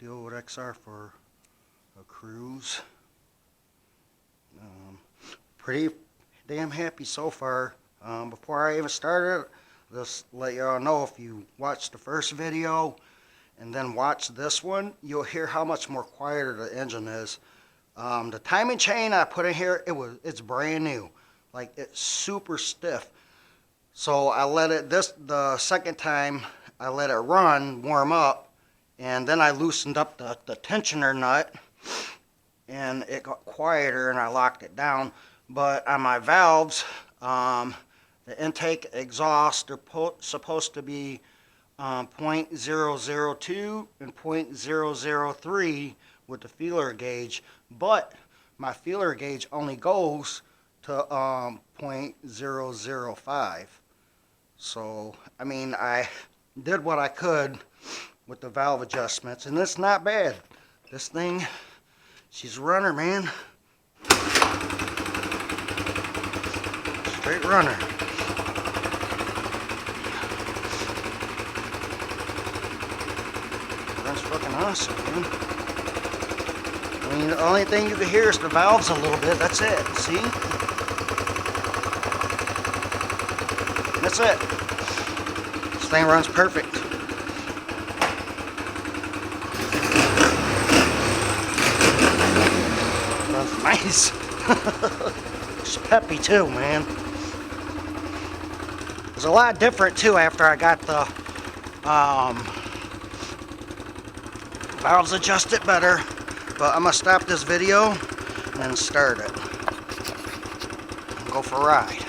the old XR for a cruise. Pretty damn happy so far. Before I even started, just let y'all know, if you watch the first video and then watch this one, you'll hear how much more quieter the engine is. The timing chain I put in here, it's brand new. Like, it's super stiff. So I let it, the second time I let it run, warm up, and then I loosened up the tensioner nut, and it got quieter, and I locked it down. But on my valves, the intake, exhaust, they're supposed to be 0.002 and 0.003 with the feeler gauge, but my feeler gauge only goes to 0.005. So, I mean, I did what I could with the valve adjustments, and it's not bad. This thing, she's a runner, man. Straight runner. That's fucking awesome, man. I mean, the only thing you can hear is the valves a little bit. That's it. See? That's it. This thing runs perfect. Runs nice. It's peppy too, man. It was a lot different too after I got the valves adjusted better. But I'm gonna stop this video and start it and go for a ride.